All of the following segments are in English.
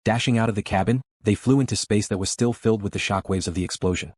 Dashing out of the cabin, they flew into space that was still filled with the shockwaves of the explosion.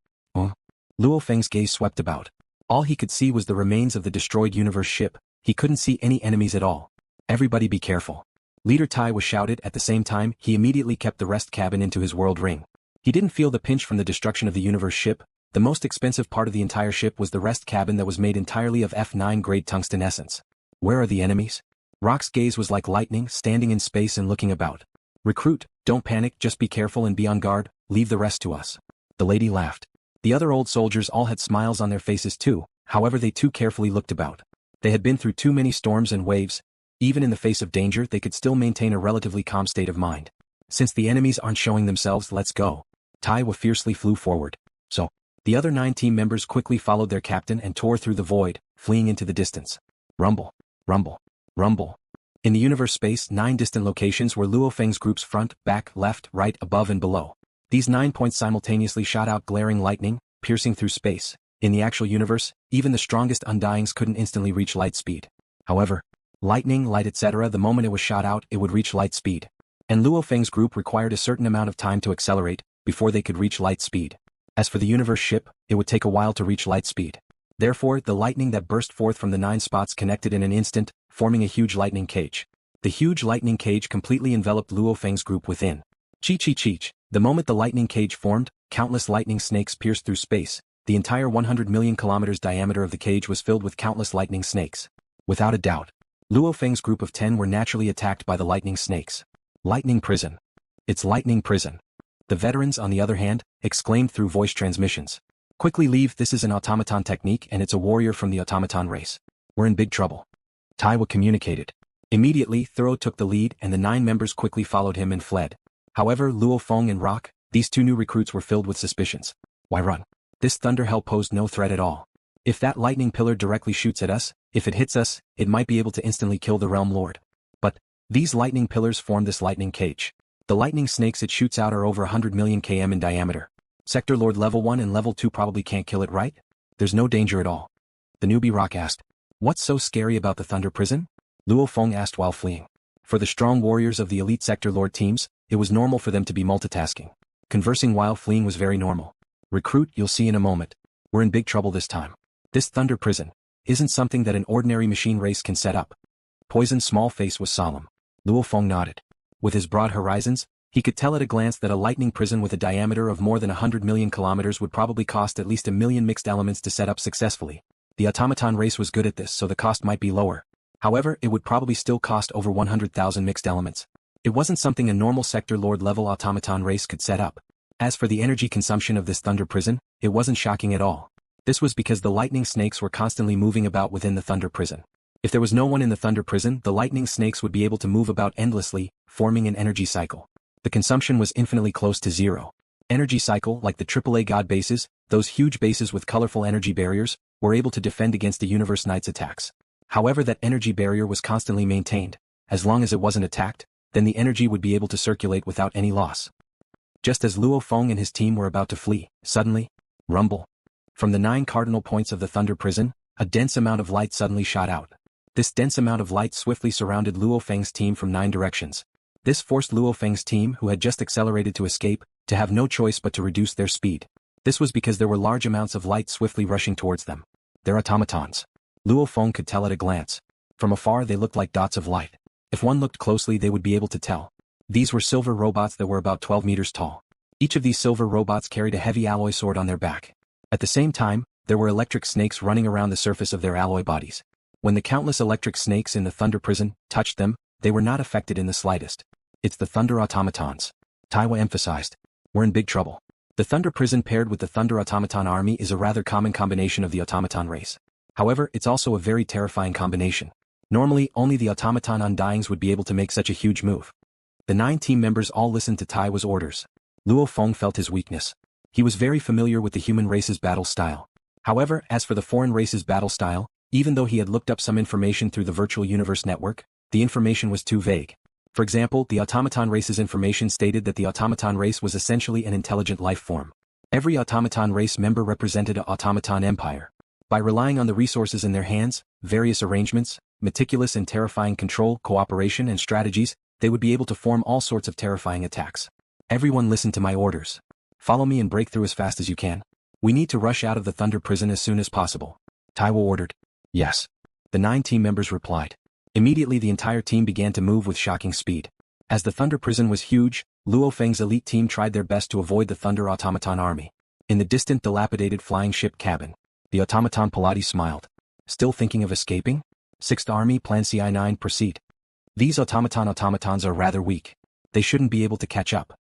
LuoFeng's gaze swept about. All he could see was the remains of the destroyed universe ship. He couldn't see any enemies at all. Everybody be careful. Leader Tai was shouted. At the same time, he immediately kept the rest cabin into his world ring. He didn't feel the pinch from the destruction of the universe ship. The most expensive part of the entire ship was the rest cabin that was made entirely of F9 grade tungsten essence. Where are the enemies? Rock's gaze was like lightning, standing in space and looking about. Recruit, don't panic, just be careful and be on guard, leave the rest to us. The lady laughed. The other old soldiers all had smiles on their faces too, however they too carefully looked about. They had been through too many storms and waves. Even in the face of danger they could still maintain a relatively calm state of mind. Since the enemies aren't showing themselves, let's go. Tai Wo fiercely flew forward. So, the other 9 team members quickly followed their captain and tore through the void, fleeing into the distance. Rumble. Rumble. Rumble. In the universe space, 9 distant locations were LuoFeng's groups front, back, left, right, above and below. These 9 points simultaneously shot out glaring lightning, piercing through space. In the actual universe, even the strongest Undyings couldn't instantly reach light speed. However, lightning, light etc., the moment it was shot out, it would reach light speed. And LuoFeng's group required a certain amount of time to accelerate, before they could reach light speed. As for the universe ship, it would take a while to reach light speed. Therefore, the lightning that burst forth from the 9 spots connected in an instant, forming a huge lightning cage. The huge lightning cage completely enveloped LuoFeng's group within. Cheech. The moment the lightning cage formed, countless lightning snakes pierced through space. The entire 100 million kilometers diameter of the cage was filled with countless lightning snakes. Without a doubt, LuoFeng's group of 10 were naturally attacked by the lightning snakes. Lightning prison. It's lightning prison. The veterans, on the other hand, exclaimed through voice transmissions. Quickly leave, this is an automaton technique and it's a warrior from the automaton race. We're in big trouble. Tai Wo communicated. Immediately, Thorough took the lead and the 9 members quickly followed him and fled. However, Luo Feng and Rock, these 2 new recruits were filled with suspicions. Why run? This thunder hell posed no threat at all. If that lightning pillar directly shoots at us, if it hits us, it might be able to instantly kill the realm lord. But these lightning pillars form this lightning cage. The lightning snakes it shoots out are over 100 million km in diameter. Sector Lord level 1 and level 2 probably can't kill it, right? There's no danger at all. The newbie Rock asked. What's so scary about the Thunder Prison? Luo Feng asked while fleeing. For the strong warriors of the elite Sector Lord teams, it was normal for them to be multitasking. Conversing while fleeing was very normal. Recruit, you'll see in a moment. We're in big trouble this time. This Thunder Prison isn't something that an ordinary machine race can set up. Poison's small face was solemn. Luo Feng nodded. With his broad horizons, he could tell at a glance that a lightning prison with a diameter of more than 100 million kilometers would probably cost at least 1 million mixed elements to set up successfully. The automaton race was good at this, so the cost might be lower. However, it would probably still cost over 100,000 mixed elements. It wasn't something a normal Sector Lord level automaton race could set up. As for the energy consumption of this Thunder Prison, it wasn't shocking at all. This was because the lightning snakes were constantly moving about within the Thunder Prison. If there was no one in the Thunder Prison, the lightning snakes would be able to move about endlessly, forming an energy cycle. The consumption was infinitely close to zero. Energy cycle, like the AAA God bases, those huge bases with colorful energy barriers, were able to defend against the Universe Knight's attacks. However, that energy barrier was constantly maintained. As long as it wasn't attacked, then the energy would be able to circulate without any loss. Just as Luo Feng and his team were about to flee, suddenly, rumble. From the 9 cardinal points of the Thunder Prison, a dense amount of light suddenly shot out. This dense amount of light swiftly surrounded Luo Feng's team from 9 directions. This forced Luo Feng's team, who had just accelerated to escape, to have no choice but to reduce their speed. This was because there were large amounts of light swiftly rushing towards them. They're automatons. Luo Feng could tell at a glance. From afar they looked like dots of light. If one looked closely they would be able to tell. These were silver robots that were about 12 meters tall. Each of these silver robots carried a heavy alloy sword on their back. At the same time, there were electric snakes running around the surface of their alloy bodies. When the countless electric snakes in the Thunder Prison touched them, they were not affected in the slightest. It's the Thunder Automatons. Tai Wo emphasized. We're in big trouble. The Thunder Prison paired with the Thunder Automaton army is a rather common combination of the automaton race. However, it's also a very terrifying combination. Normally, only the automaton Undyings would be able to make such a huge move. The 9 team members all listened to Tai Wo's orders. Luo Feng felt his weakness. He was very familiar with the human race's battle style. However, as for the foreign race's battle style, even though he had looked up some information through the virtual universe network, the information was too vague. For example, the automaton race's information stated that the automaton race was essentially an intelligent life form. Every automaton race member represented an automaton empire. By relying on the resources in their hands, various arrangements, meticulous and terrifying control, cooperation and strategies, they would be able to form all sorts of terrifying attacks. Everyone listen to my orders. Follow me and break through as fast as you can. We need to rush out of the Thunder Prison as soon as possible. Tai Wo ordered. Yes. The 9 team members replied. Immediately the entire team began to move with shocking speed. As the Thunder Prison was huge, LuoFeng's elite team tried their best to avoid the Thunder Automaton army. In the distant dilapidated flying ship cabin, the automaton Parati smiled. Still thinking of escaping? 6th Army Plan CI-9 proceed. These automatons are rather weak. They shouldn't be able to catch up.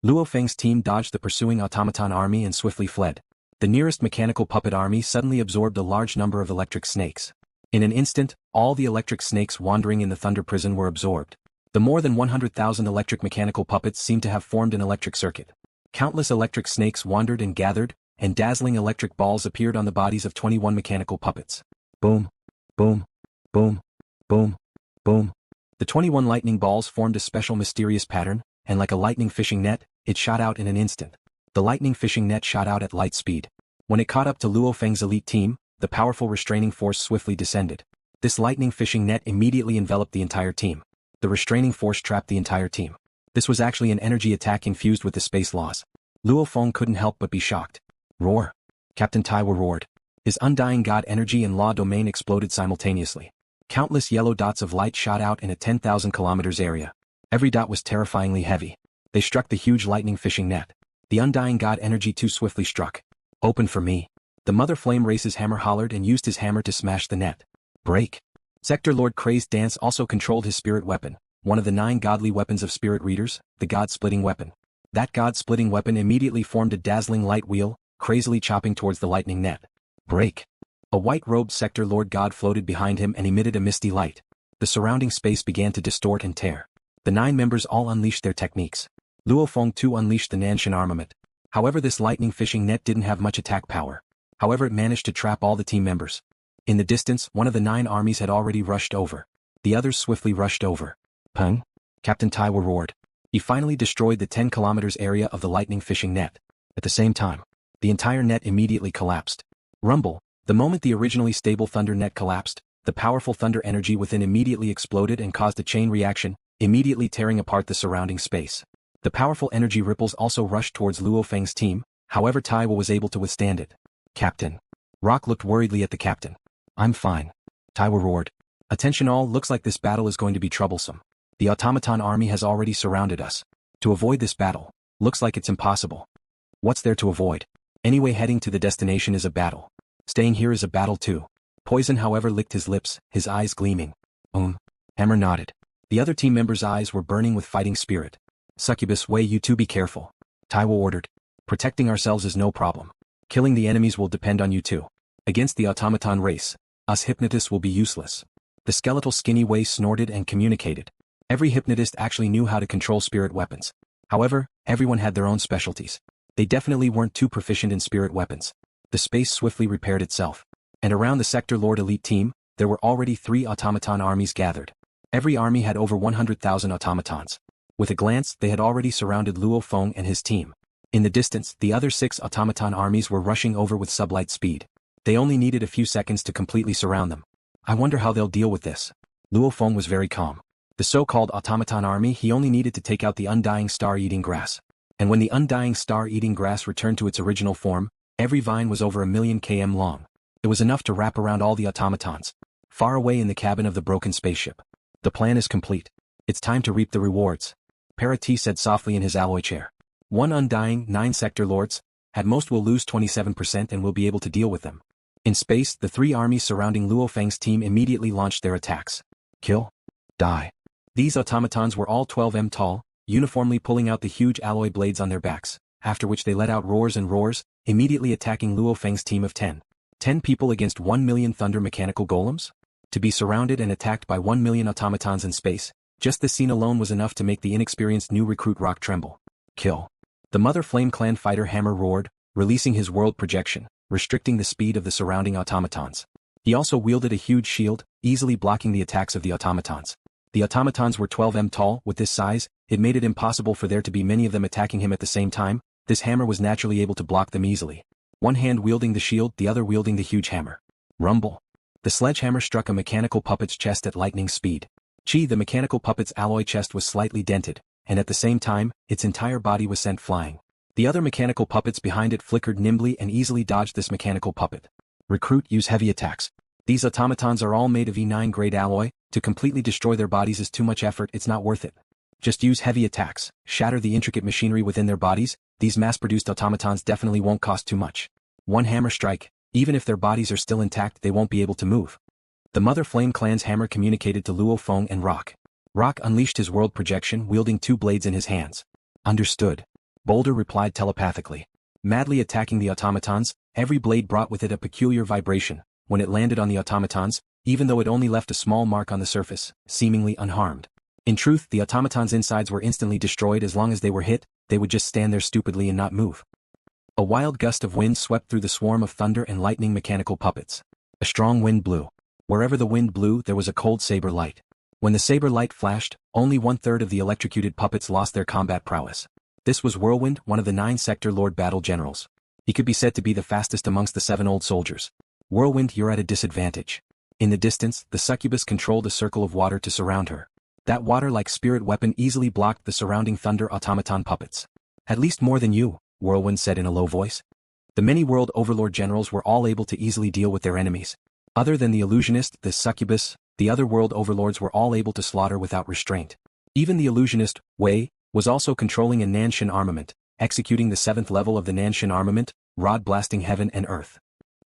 LuoFeng's team dodged the pursuing automaton army and swiftly fled. The nearest mechanical puppet army suddenly absorbed a large number of electric snakes. In an instant, all the electric snakes wandering in the Thunder Prison were absorbed. The more than 100,000 electric mechanical puppets seemed to have formed an electric circuit. Countless electric snakes wandered and gathered, and dazzling electric balls appeared on the bodies of 21 mechanical puppets. Boom, boom, boom, boom, boom. The 21 lightning balls formed a special mysterious pattern, and like a lightning fishing net, it shot out in an instant. The lightning fishing net shot out at light speed. When it caught up to LuoFeng's elite team, the powerful restraining force swiftly descended. This lightning fishing net immediately enveloped the entire team. The restraining force trapped the entire team. This was actually an energy attack infused with the space laws. Luo Feng couldn't help but be shocked. Roar! Captain Tai Wo roared. His undying god energy and law domain exploded simultaneously. Countless yellow dots of light shot out in a 10,000 kilometers area. Every dot was terrifyingly heavy. They struck the huge lightning fishing net. The undying god energy too swiftly struck. Open for me. The Mother Flame Race's hammer hollered and used his hammer to smash the net. Break. Sector Lord Crazed Dance also controlled his spirit weapon, one of the 9 godly weapons of spirit readers, the God-splitting weapon. That God-splitting weapon immediately formed a dazzling light wheel, crazily chopping towards the lightning net. Break. A white-robed Sector Lord God floated behind him and emitted a misty light. The surrounding space began to distort and tear. The 9 members all unleashed their techniques. Luo Feng too unleashed the Nan Shen Armament. However, this lightning fishing net didn't have much attack power. However, it managed to trap all the team members. In the distance, one of the 9 armies had already rushed over. The others swiftly rushed over. Peng? Captain Tai Wo roared. He finally destroyed the 10 kilometers area of the lightning fishing net. At the same time, the entire net immediately collapsed. Rumble. The moment the originally stable thunder net collapsed, the powerful thunder energy within immediately exploded and caused a chain reaction, immediately tearing apart the surrounding space. The powerful energy ripples also rushed towards Luo Feng's team, however Tai Wo was able to withstand it. Captain. Rock looked worriedly at the captain. I'm fine. Tai Wo roared. Attention all, looks like this battle is going to be troublesome. The automaton army has already surrounded us. To avoid this battle, looks like it's impossible. What's there to avoid? Anyway, heading to the destination is a battle. Staying here is a battle too. Poison however licked his lips, his eyes gleaming. Hammer nodded. The other team members' eyes were burning with fighting spirit. Succubus Wei, you two be careful. Tai Wo ordered. Protecting ourselves is no problem. Killing the enemies will depend on you two. Against the automaton race, us hypnotists will be useless. The skeletal skinny Wei snorted and communicated. Every hypnotist actually knew how to control spirit weapons. However, everyone had their own specialties. They definitely weren't too proficient in spirit weapons. The space swiftly repaired itself. And around the Sector Lord elite team, there were already 3 automaton armies gathered. Every army had over 100,000 automatons. With a glance, they had already surrounded Luo Feng and his team. In the distance, the other 6 automaton armies were rushing over with sublight speed. They only needed a few seconds to completely surround them. I wonder how they'll deal with this. Luo Feng was very calm. The so-called automaton army, he only needed to take out the Undying Star-eating grass. And when the Undying Star-eating grass returned to its original form, every vine was over 1,000,000 km long. It was enough to wrap around all the automatons. Far away in the cabin of the broken spaceship. The plan is complete. It's time to reap the rewards. Parati said softly in his alloy chair. 1 Undying, 9 Sector Lords. At most we'll lose 27% and we'll be able to deal with them. In space, the 3 armies surrounding Luo Feng's team immediately launched their attacks. Kill. Die. These automatons were all 12 m tall, uniformly pulling out the huge alloy blades on their backs, after which they let out roars and roars, immediately attacking Luo Feng's team of 10. 10 people against 1,000,000 thunder mechanical golems? To be surrounded and attacked by 1,000,000 automatons in space, just this scene alone was enough to make the inexperienced new recruit rock tremble. Kill. The Mother Flame Clan fighter Hammer roared, releasing his world projection, restricting the speed of the surrounding automatons. He also wielded a huge shield, easily blocking the attacks of the automatons. The automatons were 12 m tall. With this size, it made it impossible for there to be many of them attacking him at the same time. This hammer was naturally able to block them easily. One hand wielding the shield, the other wielding the huge hammer. Rumble. The sledgehammer struck a mechanical puppet's chest at lightning speed. Chi, the mechanical puppet's alloy chest was slightly dented, and at the same time, its entire body was sent flying. The other mechanical puppets behind it flickered nimbly and easily dodged this mechanical puppet. Recruit, use heavy attacks. These automatons are all made of E9 grade alloy. To completely destroy their bodies is too much effort, it's not worth it. Just use heavy attacks, shatter the intricate machinery within their bodies. These mass-produced automatons definitely won't cost too much. One hammer strike, even if their bodies are still intact they won't be able to move. The Mother Flame Clan's hammer communicated to Luo Feng and Rock. Rock unleashed his world projection wielding two blades in his hands. Understood. Boulder replied telepathically. Madly attacking the automatons, every blade brought with it a peculiar vibration. When it landed on the automatons, even though it only left a small mark on the surface, seemingly unharmed. In truth, the automatons' insides were instantly destroyed. As long as they were hit, they would just stand there stupidly and not move. A wild gust of wind swept through the swarm of thunder and lightning mechanical puppets. A strong wind blew. Wherever the wind blew there was a cold saber light. When the saber light flashed, only 1/3 of the electrocuted puppets lost their combat prowess. This was Whirlwind, one of the 9 Sector Lord battle generals. He could be said to be the fastest amongst the 7 old soldiers. Whirlwind, you're at a disadvantage. In the distance, the succubus controlled a circle of water to surround her. That water-like spirit weapon easily blocked the surrounding thunder automaton puppets. At least more than you, Whirlwind said in a low voice. The many world overlord generals were all able to easily deal with their enemies. Other than the illusionist, the succubus, the other world overlords were all able to slaughter without restraint. Even the illusionist, Wei, was also controlling a Nan Shen Armament, executing the 7th level of the Nan Shen Armament, rod blasting heaven and earth.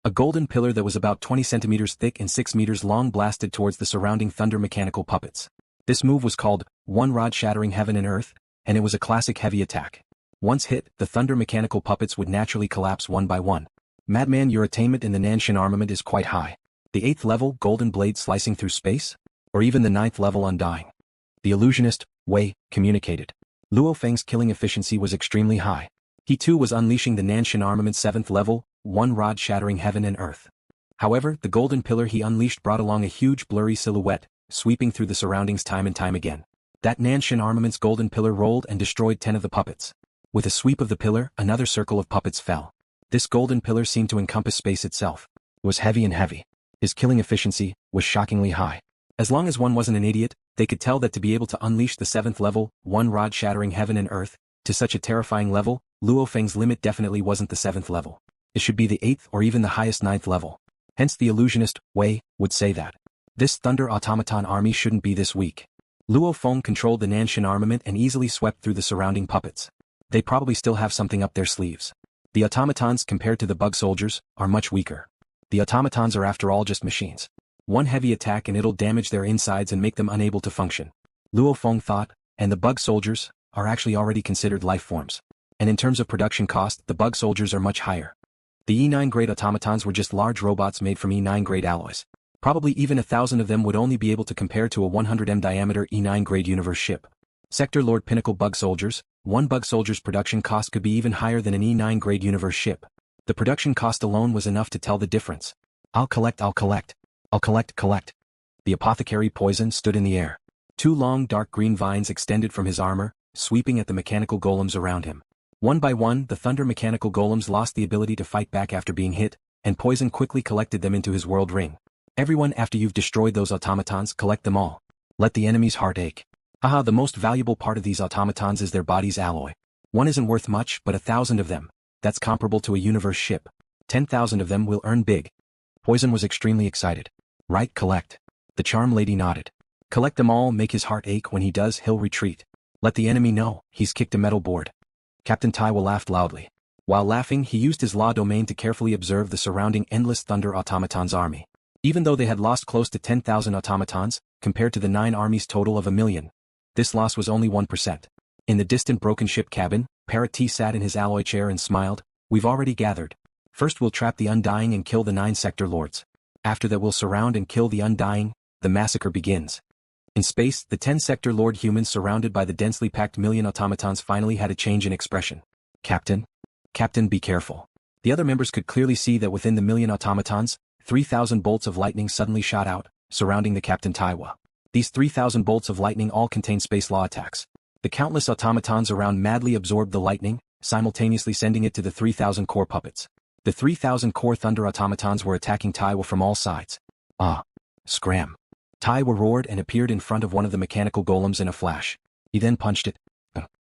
A golden pillar that was about 20 centimeters thick and 6 meters long blasted towards the surrounding thunder mechanical puppets. This move was called, one rod shattering heaven and earth, and it was a classic heavy attack. Once hit, the thunder mechanical puppets would naturally collapse one by one. Madman, your attainment in the Nan Shen Armament is quite high. The 8th level, golden blade slicing through space? Or even the 9th level Undying? The illusionist, Wei, communicated. LuoFeng's killing efficiency was extremely high. He too was unleashing the Nan Shen Armament 7th level, one rod shattering heaven and earth. However, the golden pillar he unleashed brought along a huge blurry silhouette, sweeping through the surroundings time and time again. That Nan Shen Armament's golden pillar rolled and destroyed 10 of the puppets. With a sweep of the pillar, another circle of puppets fell. This golden pillar seemed to encompass space itself. It was heavy and heavy. His killing efficiency was shockingly high. As long as one wasn't an idiot, they could tell that to be able to unleash the 7th level, one rod shattering heaven and earth, to such a terrifying level, LuoFeng's limit definitely wasn't the 7th level. It should be the 8th or even the highest 9th level. Hence the illusionist, Wei, would say that. This thunder automaton army shouldn't be this weak. Luo Feng controlled the Nan Shen Armament and easily swept through the surrounding puppets. They probably still have something up their sleeves. The automatons, compared to the bug soldiers, are much weaker. The automatons are after all just machines. One heavy attack and it'll damage their insides and make them unable to function. Luo Feng thought, and the bug soldiers are actually already considered life forms. And in terms of production cost, the bug soldiers are much higher. The E9 grade automatons were just large robots made from E9 grade alloys. Probably even 1,000 of them would only be able to compare to a 100m diameter E9 grade universe ship. Sector Lord Pinnacle bug soldiers, one bug soldier's production cost could be even higher than an E9 grade universe ship. The production cost alone was enough to tell the difference. I'll collect. The apothecary poison stood in the air. 2 long dark green vines extended from his armor, sweeping at the mechanical golems around him. One by one, the thunder mechanical golems lost the ability to fight back after being hit, and poison quickly collected them into his world ring. Everyone, after you've destroyed those automatons, collect them all. Let the enemy's heart ache. Haha, the most valuable part of these automatons is their body's alloy. One isn't worth much, but 1,000 of them, that's comparable to a universe ship. 10,000 of them will earn big. Poison was extremely excited. Right, collect. The charm lady nodded. Collect them all, make his heart ache. When he does, he'll retreat. Let the enemy know, he's kicked a metal board. Captain Tai Wo laughed loudly. While laughing, he used his law domain to carefully observe the surrounding endless thunder automatons army. Even though they had lost close to 10,000 automatons, compared to the 9 armies total of 1,000,000, this loss was only 1%. In the distant broken ship cabin, Parati sat in his alloy chair and smiled. We've already gathered. First we'll trap the Undying and kill the 9 sector lords. After that we'll surround and kill the Undying. The massacre begins. In space, the 10 sector lord humans surrounded by the densely packed million automatons finally had a change in expression. Captain, be careful. The other members could clearly see that within the million automatons, 3,000 bolts of lightning suddenly shot out, surrounding the Captain Tai Wo. These 3,000 bolts of lightning all contain space law attacks. The countless automatons around madly absorbed the lightning, simultaneously sending it to the 3,000 core puppets. The 3,000 core thunder automatons were attacking Tai Wo from all sides. Scram. Tai Wo roared and appeared in front of one of the mechanical golems in a flash. He then punched it.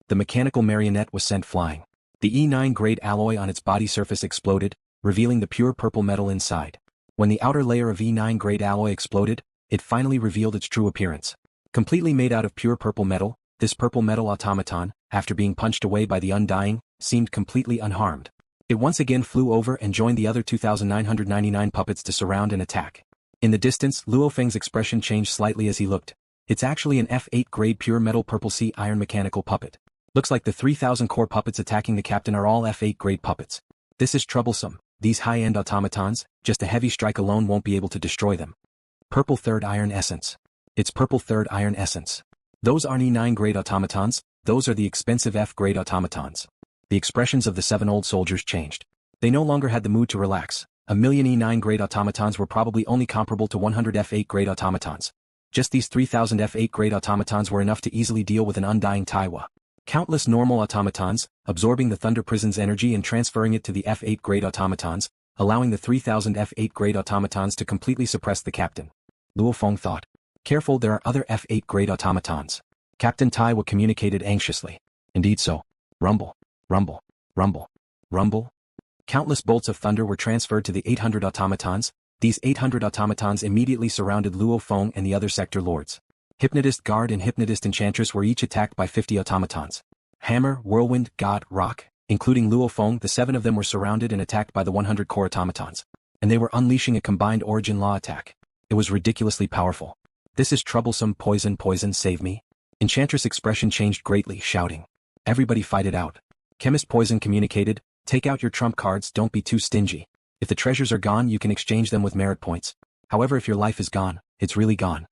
The mechanical marionette was sent flying. The E9 grade alloy on its body surface exploded, revealing the pure purple metal inside. When the outer layer of E9 grade alloy exploded, it finally revealed its true appearance. Completely made out of pure purple metal, this purple metal automaton, after being punched away by the Undying, seemed completely unharmed. It once again flew over and joined the other 2,999 puppets to surround and attack. In the distance, LuoFeng's expression changed slightly as he looked. It's actually an F8 grade pure metal purple sea iron mechanical puppet. Looks like the 3,000 core puppets attacking the captain are all F8 grade puppets. This is troublesome. These high-end automatons, just a heavy strike alone won't be able to destroy them. Purple third iron essence. It's purple third iron essence. Those aren't E9 grade automatons, those are the expensive F grade automatons. The expressions of the 7 old soldiers changed. They no longer had the mood to relax. A million E9 grade automatons were probably only comparable to 100 F8 grade automatons. Just these 3,000 F8 grade automatons were enough to easily deal with an Undying Tai Wo. Countless normal automatons, absorbing the Thunder Prison's energy and transferring it to the F8 grade automatons, allowing the 3,000 F8 grade automatons to completely suppress the captain. Luo Feng thought. Careful, there are other F8 grade automatons. Captain Tai Wo communicated anxiously. Indeed so. Rumble. Rumble. Rumble. Rumble. Countless bolts of thunder were transferred to the 800 automatons. These 800 automatons immediately surrounded Luo Feng and the other sector lords. Hypnotist Guard and Hypnotist Enchantress were each attacked by 50 automatons. Hammer, Whirlwind, God, Rock, including Luo Feng, the 7 of them were surrounded and attacked by the 100 core automatons. And they were unleashing a combined origin law attack. It was ridiculously powerful. This is troublesome. Poison, poison, save me. Enchantress' expression changed greatly, shouting. Everybody fight it out. Chemist Poison communicated, take out your trump cards, don't be too stingy. If the treasures are gone, you can exchange them with merit points. However, if your life is gone, it's really gone.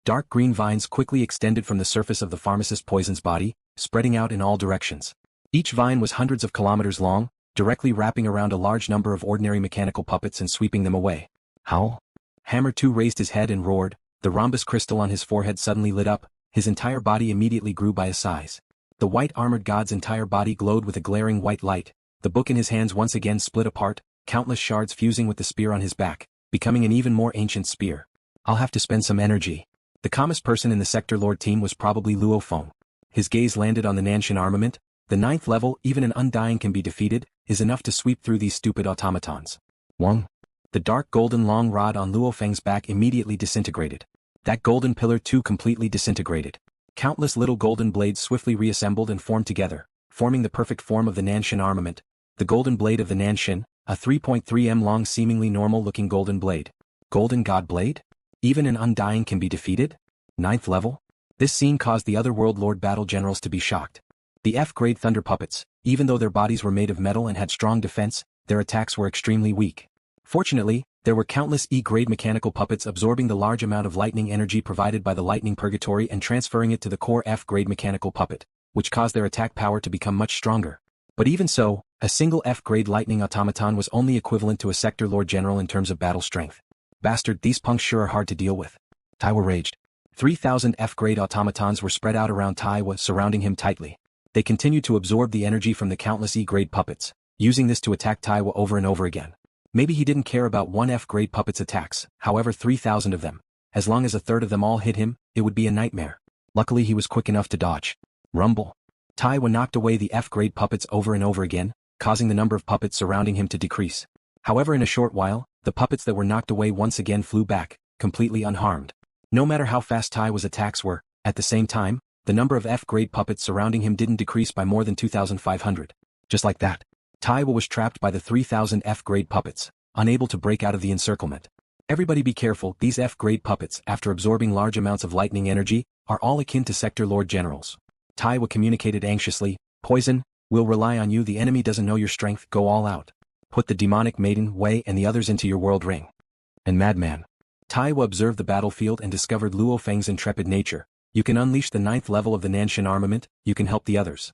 Dark green vines quickly extended from the surface of the pharmacist Poison's body, spreading out in all directions. Each vine was hundreds of kilometers long, directly wrapping around a large number of ordinary mechanical puppets and sweeping them away. Howl. Hammer 2 raised his head and roared. The rhombus crystal on his forehead suddenly lit up, his entire body immediately grew by a size. The white armored god's entire body glowed with a glaring white light. The book in his hands once again split apart, countless shards fusing with the spear on his back, becoming an even more ancient spear. I'll have to spend some energy. The calmest person in the Sector Lord team was probably Luo Feng. His gaze landed on the Nan Shen Armament. The 9th level, even an Undying Can Be Defeated, is enough to sweep through these stupid automatons. Wong. The dark golden long rod on Luo Feng's back immediately disintegrated. That golden pillar too completely disintegrated. Countless little golden blades swiftly reassembled and formed together, forming the perfect form of the Nan Shen Armament. The golden blade of the Nan Shen, a 3.3 m long seemingly normal-looking golden blade. Golden God Blade? Even an Undying Can Be Defeated? 9th level? This scene caused the other World Lord battle generals to be shocked. The F-grade Thunder Puppets, even though their bodies were made of metal and had strong defense, their attacks were extremely weak. Fortunately, there were countless E-grade mechanical puppets absorbing the large amount of lightning energy provided by the lightning purgatory and transferring it to the core F-grade mechanical puppet, which caused their attack power to become much stronger. But even so, a single F-grade lightning automaton was only equivalent to a Sector Lord General in terms of battle strength. Bastard, these punks sure are hard to deal with. Tai Wo raged. 3,000 F-grade automatons were spread out around Tai Wo, surrounding him tightly. They continued to absorb the energy from the countless E-grade puppets, using this to attack Tai Wo over and over again. Maybe he didn't care about one F-grade puppet's attacks, however 3,000 of them. As long as a third of them all hit him, it would be a nightmare. Luckily he was quick enough to dodge. Rumble. Tai Wo knocked away the F-grade puppets over and over again, causing the number of puppets surrounding him to decrease. However, in a short while, the puppets that were knocked away once again flew back, completely unharmed. No matter how fast Tai Wo's attacks were, at the same time, the number of F-grade puppets surrounding him didn't decrease by more than 2,500. Just like that, Tai Wo was trapped by the 3,000 F-grade puppets, unable to break out of the encirclement. Everybody be careful, these F-grade puppets, after absorbing large amounts of lightning energy, are all akin to Sector Lord Generals. Tai Wo communicated anxiously, Poison, we'll rely on you, the enemy doesn't know your strength, go all out. Put the demonic maiden, Wei and the others into your world ring. And Madman. Tai Wo observed the battlefield and discovered Luo Feng's intrepid nature. You can unleash the 9th level of the Nan Shen Armament, you can help the others.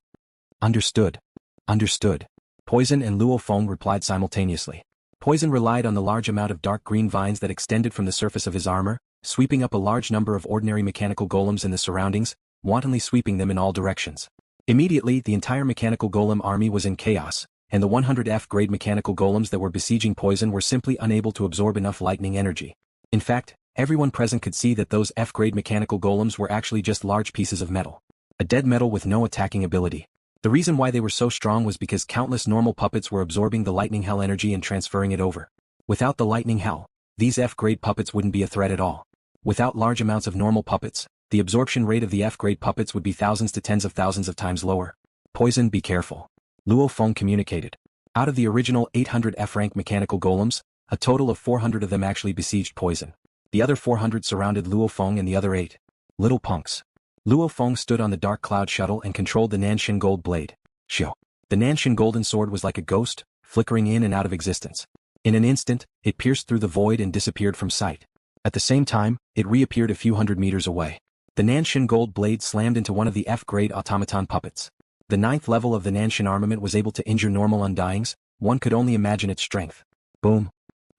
Understood. Understood. Poison and Luo Feng replied simultaneously. Poison relied on the large amount of dark green vines that extended from the surface of his armor, sweeping up a large number of ordinary mechanical golems in the surroundings, wantonly sweeping them in all directions. Immediately, the entire mechanical golem army was in chaos, and the 100 F-grade mechanical golems that were besieging Poison were simply unable to absorb enough lightning energy. In fact, Everyone present could see that those F-grade mechanical golems were actually just large pieces of metal. A dead metal with no attacking ability. The reason why they were so strong was because countless normal puppets were absorbing the lightning hell energy and transferring it over. Without the lightning hell, these F-grade puppets wouldn't be a threat at all. Without large amounts of normal puppets, the absorption rate of the F-grade puppets would be thousands to tens of thousands of times lower. Poison, be careful. Luo Feng communicated. Out of the original 800 F-rank mechanical golems, a total of 400 of them actually besieged Poison. The other 400 surrounded Luo Feng and the other 8. Little punks. Luo Feng stood on the dark cloud shuttle and controlled the Nan Shen gold blade. Shio. The Nan Shen golden sword was like a ghost, flickering in and out of existence. In an instant, it pierced through the void and disappeared from sight. At the same time, it reappeared a few hundred meters away. The Nan Shen gold blade slammed into one of the F-grade automaton puppets. The 9th level of the Nan Shen armament was able to injure normal Undyings. One could only imagine its strength. Boom.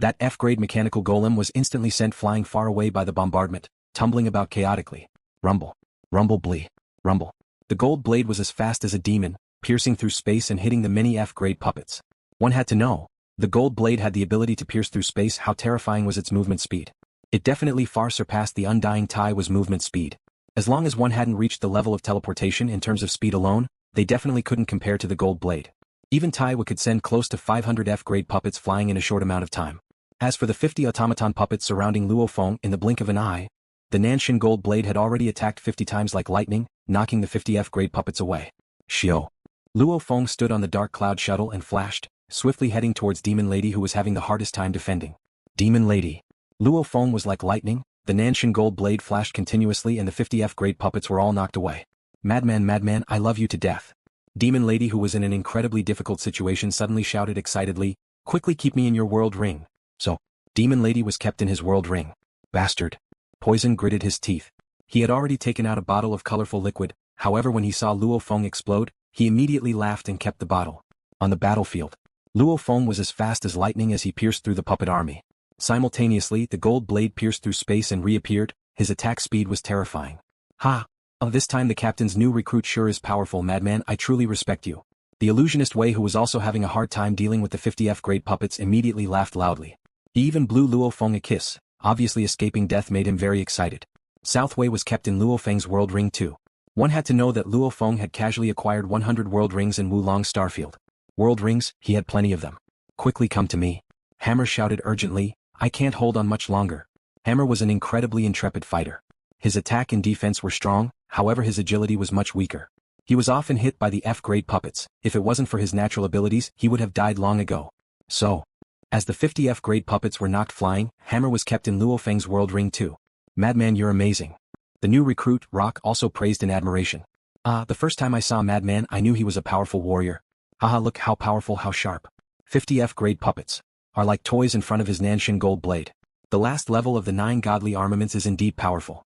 That F-grade mechanical golem was instantly sent flying far away by the bombardment, tumbling about chaotically. Rumble. Rumble blee. Rumble. The gold blade was as fast as a demon, piercing through space and hitting the many F-grade puppets. One had to know. The gold blade had the ability to pierce through space. How terrifying was its movement speed? It definitely far surpassed the Undying Tai Wo's movement speed. As long as one hadn't reached the level of teleportation in terms of speed alone, they definitely couldn't compare to the gold blade. Even Tai Wo could send close to 500 F-grade puppets flying in a short amount of time. As for the 50 automaton puppets surrounding Luo Feng, in the blink of an eye, the Nan Shen gold blade had already attacked 50 times like lightning, knocking the 50 F-grade puppets away. Shio. Luo Feng stood on the dark cloud shuttle and flashed, swiftly heading towards Demon Lady, who was having the hardest time defending. Demon Lady. Luo Feng was like lightning, the Nan Shen gold blade flashed continuously and the 50 F-grade puppets were all knocked away. Madman, Madman, I love you to death. Demon Lady, who was in an incredibly difficult situation, suddenly shouted excitedly, quickly keep me in your world ring. So, Demon Lady was kept in his world ring. Bastard. Poison gritted his teeth. He had already taken out a bottle of colorful liquid, however when he saw Luo Feng explode, he immediately laughed and kept the bottle. On the battlefield, Luo Feng was as fast as lightning as he pierced through the puppet army. Simultaneously, the gold blade pierced through space and reappeared. His attack speed was terrifying. Ha! Oh, this time the captain's new recruit sure is powerful. Madman, I truly respect you. The illusionist Wei, who was also having a hard time dealing with the 50 F-grade puppets, immediately laughed loudly. He even blew Luo Feng a kiss. Obviously escaping death made him very excited. South Wei was kept in LuoFeng's world ring too. One had to know that Luo Feng had casually acquired 100 world rings in Wulong Starfield. World rings, he had plenty of them. Quickly come to me. Hammer shouted urgently, I can't hold on much longer. Hammer was an incredibly intrepid fighter. His attack and defense were strong, however his agility was much weaker. He was often hit by the F-grade puppets. If it wasn't for his natural abilities, he would have died long ago. So, as the 50 F-grade puppets were knocked flying, Hammer was kept in LuoFeng's world ring too. Madman, you're amazing. The new recruit, Rock, also praised in admiration. The first time I saw Madman I knew he was a powerful warrior. Haha, look how powerful, how sharp. 50 F-grade puppets are like toys in front of his Nan Shen gold blade. The last level of the 9 godly armaments is indeed powerful.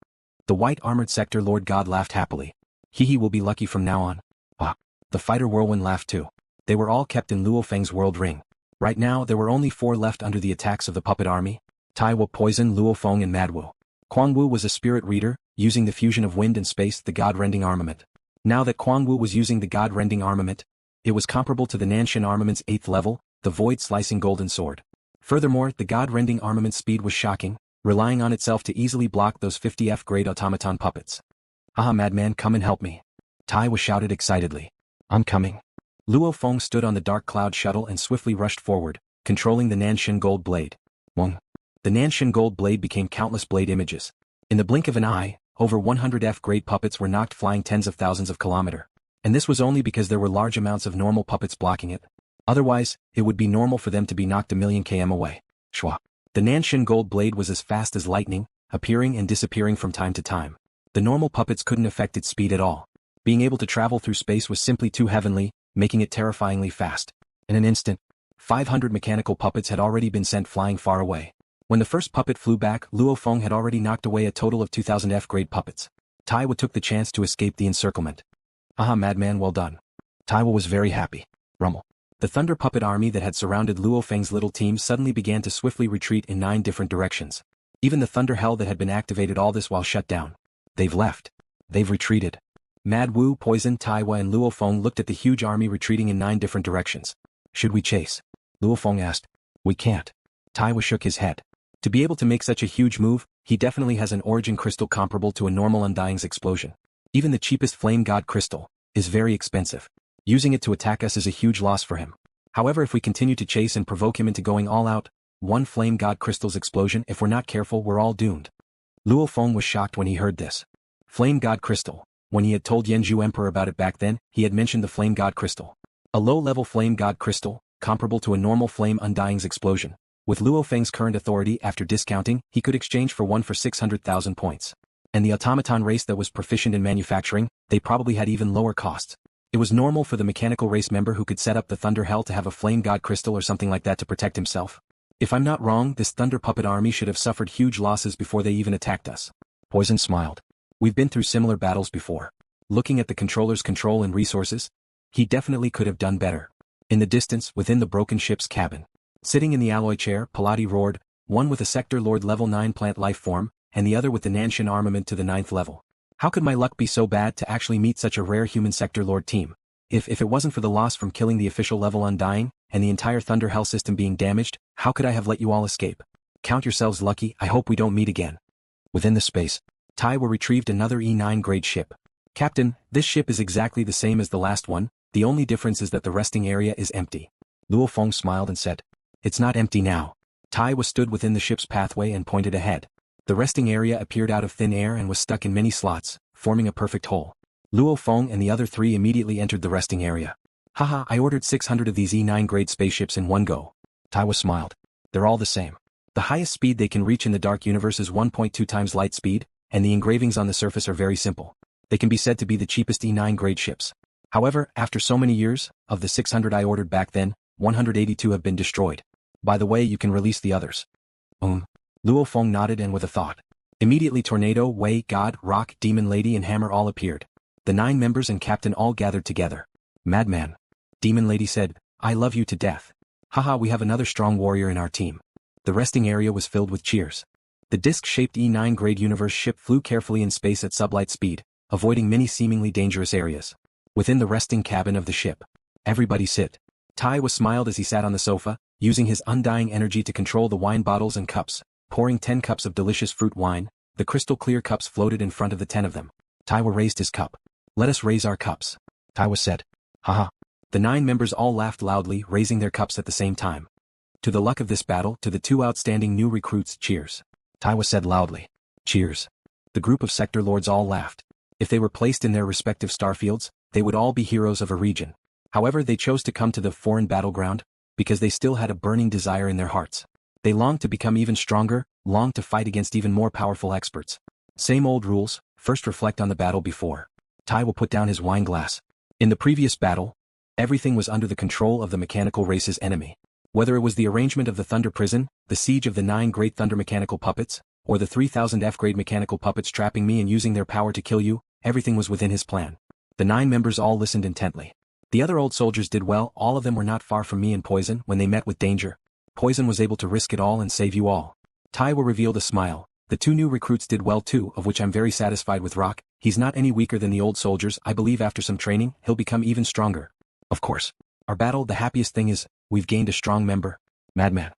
The white armored sector Lord God laughed happily. He will be lucky from now on. The fighter Whirlwind laughed too. They were all kept in LuoFeng's world ring. Right now there were only 4 left under the attacks of the puppet army. Tai Wo, Poison, Luo Feng and Mad Wu. Quang Wu was a spirit reader, using the fusion of wind and space, the god-rending armament. Now that Quang Wu was using the god-rending armament, it was comparable to the Nan Shen armament's 8th level, the void-slicing golden sword. Furthermore, the god-rending armament's speed was shocking, relying on itself to easily block those 50 F-grade automaton puppets. Madman, come and help me. Tai Wo shouted excitedly. I'm coming. Luo Feng stood on the dark cloud shuttle and swiftly rushed forward, controlling the Nan Shen gold blade. Wong. The Nan Shen gold blade became countless blade images. In the blink of an eye, over 100 F-grade puppets were knocked flying tens of thousands of kilometers. And this was only because there were large amounts of normal puppets blocking it. Otherwise, it would be normal for them to be knocked a million km away. Shwa. The Nan Shen gold blade was as fast as lightning, appearing and disappearing from time to time. The normal puppets couldn't affect its speed at all. Being able to travel through space was simply too heavenly, making it terrifyingly fast. In an instant, 500 mechanical puppets had already been sent flying far away. When the first puppet flew back, Luo Feng had already knocked away a total of 2,000 F-grade puppets. Tai Wo took the chance to escape the encirclement. Madman, well done. Tai Wo was very happy. Rumble. The thunder puppet army that had surrounded Luo Feng's little team suddenly began to swiftly retreat in 9 different directions. Even the thunder hell that had been activated all this while shut down. They've left. They've retreated. Mad Wu, Poison, Tai Wo and Luo Feng looked at the huge army retreating in 9 different directions. Should we chase? Luo Feng asked. We can't. Tai Wo shook his head. To be able to make such a huge move, he definitely has an origin crystal comparable to a normal Undying's explosion. Even the cheapest Flame God crystal is very expensive. Using it to attack us is a huge loss for him. However, if we continue to chase and provoke him into going all out, one Flame God crystal's explosion, if we're not careful, we're all doomed. Luo Feng was shocked when he heard this. Flame God crystal. When he had told Yanzhu Emperor about it back then, he had mentioned the Flame God crystal. A low-level Flame God crystal, comparable to a normal Flame Undying's explosion. With Luo Feng's current authority after discounting, he could exchange for one for 600,000 points. And the automaton race that was proficient in manufacturing, they probably had even lower costs. It was normal for the mechanical race member who could set up the Thunder Hell to have a Flame God crystal or something like that to protect himself. If I'm not wrong, this Thunder Puppet army should have suffered huge losses before they even attacked us. Poison smiled. We've been through similar battles before. Looking at the controller's control and resources, he definitely could have done better. In the distance, within the broken ship's cabin, sitting in the alloy chair, Parati roared, one with a Sector Lord level 9 plant life form, and the other with the Nan Shen Armament to the 9th level. How could my luck be so bad to actually meet such a rare human Sector Lord team? If it wasn't for the loss from killing the official level Undying, and the entire Thunder Hell system being damaged, how could I have let you all escape? Count yourselves lucky, I hope we don't meet again. Within the space, Tai Wo retrieved another E9 grade ship. Captain, this ship is exactly the same as the last one, the only difference is that the resting area is empty. Luo Feng smiled and said, it's not empty now. Tai Wo stood within the ship's pathway and pointed ahead. The resting area appeared out of thin air and was stuck in many slots, forming a perfect hole. Luo Feng and the other three immediately entered the resting area. Haha, I ordered 600 of these E9 grade spaceships in one go. Tai Wo smiled. They're all the same. The highest speed they can reach in the dark universe is 1.2 times light speed, and the engravings on the surface are very simple. They can be said to be the cheapest E9 grade ships. However, after so many years, of the 600 I ordered back then, 182 have been destroyed. By the way, you can release the others. Luo Feng nodded and with a thought. Immediately Tornado, Wei, God, Rock, Demon Lady and Hammer all appeared. The 9 members and Captain all gathered together. Madman. Demon Lady said, I love you to death. Haha, we have another strong warrior in our team. The resting area was filled with cheers. The disc-shaped E9 grade universe ship flew carefully in space at sublight speed, avoiding many seemingly dangerous areas. Within the resting cabin of the ship, everybody sit. Tai Wo smiled as he sat on the sofa, using his undying energy to control the wine bottles and cups, pouring 10 cups of delicious fruit wine. The crystal clear cups floated in front of the 10 of them. Tai Wo raised his cup. Let us raise our cups. Tai Wo said. Haha. The 9 members all laughed loudly, raising their cups at the same time. To the luck of this battle, to the 2 outstanding new recruits, cheers. Tai Wo said loudly. Cheers. The group of Sector Lords all laughed. If they were placed in their respective starfields, they would all be heroes of a region. However, they chose to come to the foreign battleground, because they still had a burning desire in their hearts. They longed to become even stronger, longed to fight against even more powerful experts. Same old rules, first reflect on the battle before. Tai Wo put down his wine glass. In the previous battle, everything was under the control of the mechanical race's enemy. Whether it was the arrangement of the Thunder Prison, the siege of the 9 great Thunder mechanical puppets, or the 3000 F-grade mechanical puppets trapping me and using their power to kill you, everything was within his plan. The 9 members all listened intently. The other old soldiers did well, all of them were not far from me and Poison when they met with danger. Poison was able to risk it all and save you all. Tai Wo revealed a smile. The 2 new recruits did well too, of which I'm very satisfied with Rock. He's not any weaker than the old soldiers. I believe after some training, he'll become even stronger. Of course. Our battle, the happiest thing is, we've gained a strong member. Madman.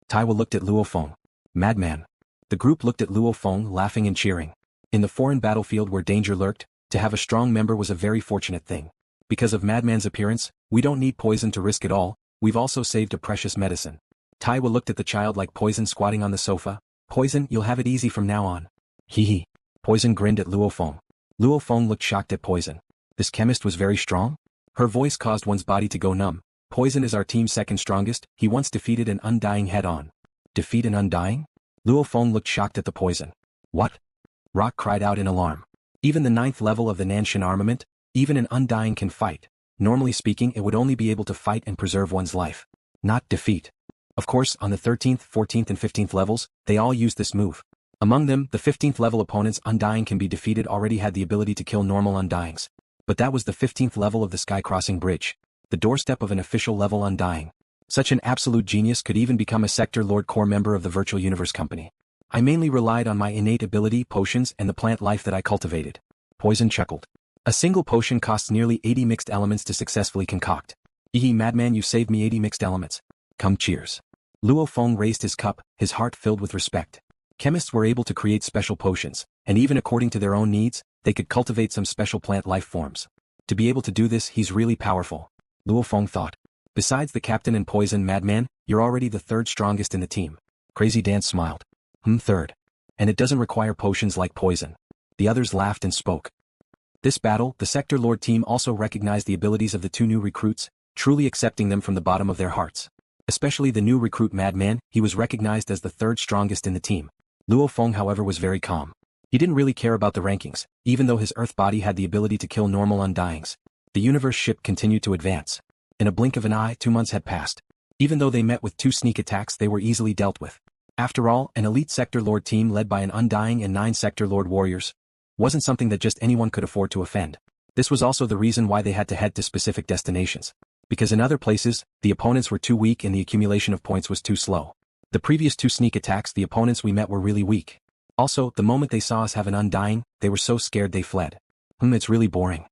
Tai Wo looked at Luo Feng. Madman. The group looked at Luo Feng, laughing and cheering. In the foreign battlefield where danger lurked, to have a strong member was a very fortunate thing. Because of Madman's appearance, we don't need Poison to risk it all, we've also saved a precious medicine. Tai Wo looked at the child like Poison squatting on the sofa. Poison, you'll have it easy from now on. Hee hee. Poison grinned at Luo Feng. Luo Feng looked shocked at Poison. This chemist was very strong? Her voice caused one's body to go numb. Poison is our team's second strongest, he once defeated an Undying head-on. Defeat an Undying? Luo Feng looked shocked at the Poison. What? Rock cried out in alarm. Even the 9th level of the Nan Shen Armament, even an Undying can fight. Normally speaking, it would only be able to fight and preserve one's life. Not defeat. Of course, on the 13th, 14th and 15th levels, they all used this move. Among them, the 15th level opponent's Undying Can Be Defeated already had the ability to kill normal Undyings. But that was the 15th level of the Sky Crossing Bridge. The doorstep of an official level Undying. Such an absolute genius could even become a Sector Lord core member of the Virtual Universe Company. I mainly relied on my innate ability, potions, and the plant life that I cultivated. Poison chuckled. A single potion costs nearly 80 mixed elements to successfully concoct. Madman, you saved me 80 mixed elements. Come cheers. Luo Feng raised his cup, his heart filled with respect. Chemists were able to create special potions, and even according to their own needs, they could cultivate some special plant life forms. To be able to do this, he's really powerful. Luo Feng thought. Besides the captain and poison Madman, you're already the third strongest in the team. Crazy Dan smiled. Third. And it doesn't require potions like poison. The others laughed and spoke. This battle, the Sector Lord team also recognized the abilities of the two new recruits, truly accepting them from the bottom of their hearts. Especially the new recruit Madman, he was recognized as the third strongest in the team. Luo Feng, however, was very calm. He didn't really care about the rankings, even though his Earth body had the ability to kill normal Undyings. The universe ship continued to advance. In a blink of an eye, 2 months had passed. Even though they met with 2 sneak attacks, they were easily dealt with. After all, an elite Sector Lord team led by an Undying and 9 Sector Lord warriors wasn't something that just anyone could afford to offend. This was also the reason why they had to head to specific destinations. Because in other places, the opponents were too weak and the accumulation of points was too slow. The previous 2 sneak attacks the opponents we met were really weak. Also, the moment they saw us have an Undying, they were so scared they fled. It's really boring.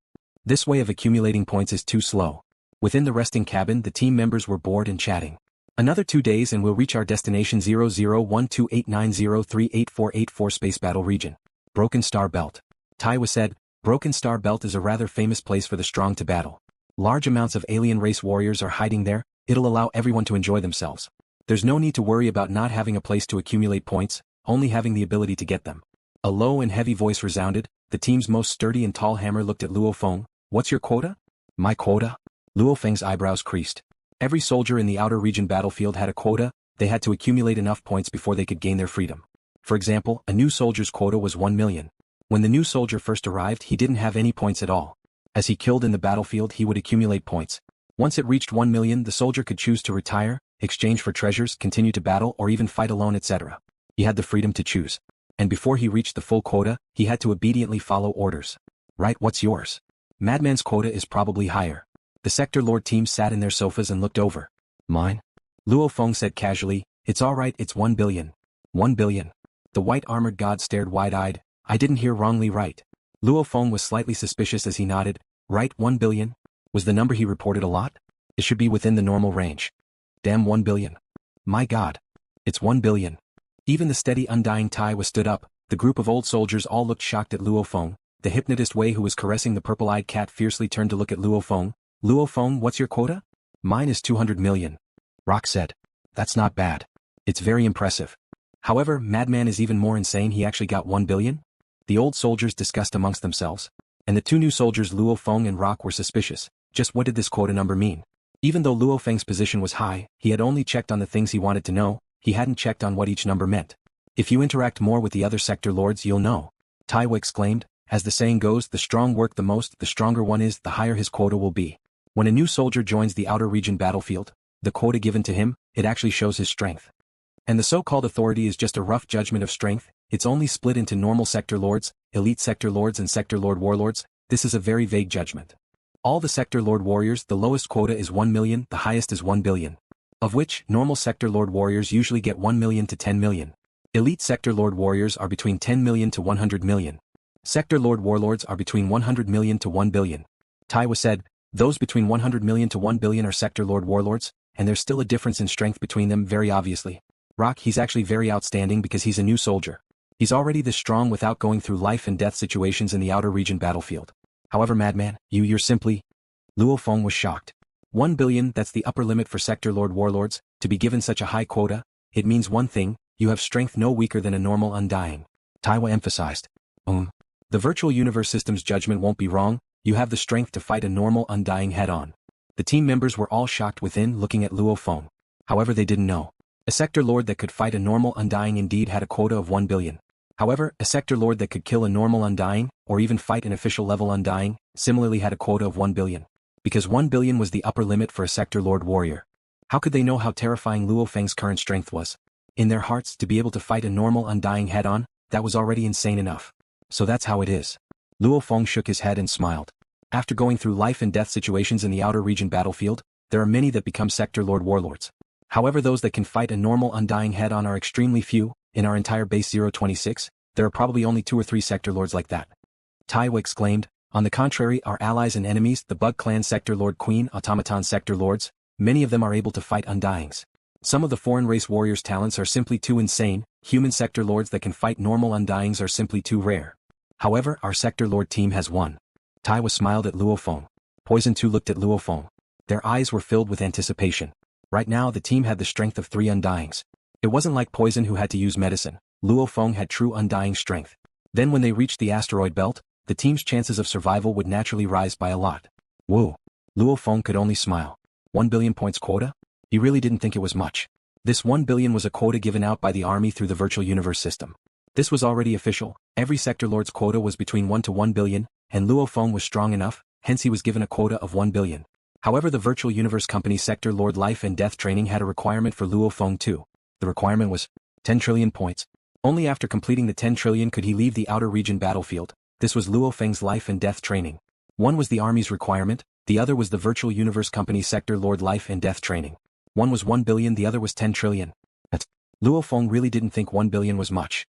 This way of accumulating points is too slow. Within the resting cabin, the team members were bored and chatting. Another 2 days and we'll reach our destination 001289038484 Space Battle Region. Broken Star Belt. Tai Wo said, Broken Star Belt is a rather famous place for the strong to battle. Large amounts of alien race warriors are hiding there, it'll allow everyone to enjoy themselves. There's no need to worry about not having a place to accumulate points, only having the ability to get them. A low and heavy voice resounded, the team's most sturdy and tall hammer looked at Luo Feng. What's your quota? My quota? Luo Feng's eyebrows creased. Every soldier in the outer region battlefield had a quota, they had to accumulate enough points before they could gain their freedom. For example, a new soldier's quota was 1 million. When the new soldier first arrived, he didn't have any points at all. As he killed in the battlefield, he would accumulate points. Once it reached 1 million, the soldier could choose to retire, exchange for treasures, continue to battle, or even fight alone, etc. He had the freedom to choose. And before he reached the full quota, he had to obediently follow orders. Right, what's yours? Madman's quota is probably higher. The Sector Lord team sat in their sofas and looked over. Mine? Luo Feng said casually, it's alright, it's 1 billion. 1 billion. The white armored god stared wide-eyed. I didn't hear wrongly, right? Luo Feng was slightly suspicious as he nodded. Right, 1 billion? Was the number he reported a lot? It should be within the normal range. Damn, 1 billion. My god. It's 1 billion. Even the steady Undying Tai Wo stood up. The group of old soldiers all looked shocked at Luo Feng. The hypnotist Wei, who was caressing the purple-eyed cat, fiercely turned to look at Luo Feng. Luo Feng, what's your quota? Mine is 200 million. Rock said. That's not bad. It's very impressive. However, Madman is even more insane, he actually got 1 billion? The old soldiers discussed amongst themselves. And the 2 new soldiers Luo Feng and Rock were suspicious. Just what did this quota number mean? Even though Luo Feng's position was high, he had only checked on the things he wanted to know, he hadn't checked on what each number meant. If you interact more with the other Sector Lords you'll know. Tai Wo exclaimed, as the saying goes, the strong work the most, the stronger one is, the higher his quota will be. When a new soldier joins the outer region battlefield, the quota given to him, it actually shows his strength. And the so-called authority is just a rough judgment of strength, it's only split into normal Sector Lords, elite Sector Lords and Sector Lord warlords. This is a very vague judgment. All the Sector Lord warriors, the lowest quota is 1 million, the highest is 1 billion. Of which, normal Sector Lord warriors usually get 1 million to 10 million. Elite Sector Lord warriors are between 10 million to 100 million. Sector Lord warlords are between 100 million to 1 billion. Tai Wo said, those between 100 million to 1 billion are Sector Lord warlords, and there's still a difference in strength between them, very obviously. Rock, he's actually very outstanding because he's a new soldier. He's already this strong without going through life and death situations in the outer region battlefield. However, Madman, you're simply... Luo Feng was shocked. 1 billion, that's the upper limit for Sector Lord warlords, to be given such a high quota, it means one thing, you have strength no weaker than a normal Undying. Tai Wo emphasized. The virtual universe system's judgment won't be wrong, you have the strength to fight a normal Undying head-on. The team members were all shocked within, looking at Luo Feng. However, they didn't know. A Sector Lord that could fight a normal Undying indeed had a quota of 1 billion. However, a Sector Lord that could kill a normal Undying, or even fight an official level Undying, similarly had a quota of 1 billion. Because 1 billion was the upper limit for a Sector Lord warrior. How could they know how terrifying Luo Feng's current strength was? In their hearts, to be able to fight a normal Undying head-on, that was already insane enough. So that's how it is. Luo Feng shook his head and smiled. After going through life and death situations in the outer region battlefield, there are many that become Sector Lord warlords. However, those that can fight a normal Undying head-on are extremely few. In our entire base 026, there are probably only 2 or 3 Sector Lords like that. Tai Wo exclaimed, on the contrary, our allies and enemies, the Bug Clan Sector Lord Queen, Automaton Sector Lords, many of them are able to fight Undyings. Some of the foreign race warriors' talents are simply too insane, human sector lords that can fight normal Undyings are simply too rare. However, our sector lord team has won. Tai Wo smiled at Luo Feng. Poison too looked at Luo Feng. Their eyes were filled with anticipation. Right now the team had the strength of 3 Undyings. It wasn't like Poison who had to use medicine. Luo Feng had true Undying strength. Then when they reached the asteroid belt, the team's chances of survival would naturally rise by a lot. Whoa. Luo Feng could only smile. 1 billion points quota? He really didn't think it was much. This 1 billion was a quota given out by the army through the virtual universe system. This was already official. Every sector lord's quota was between 1 to 1 billion, and Luo Feng was strong enough, hence he was given a quota of 1 billion. However, the virtual universe company sector lord life and death training had a requirement for Luo Feng too. The requirement was 10 trillion points. Only after completing the 10 trillion could he leave the outer region battlefield. This was Luo Feng's life and death training. One was the army's requirement, the other was the virtual universe company sector lord life and death training. One was 1 billion, the other was 10 trillion. Luo Feng really didn't think 1 billion was much.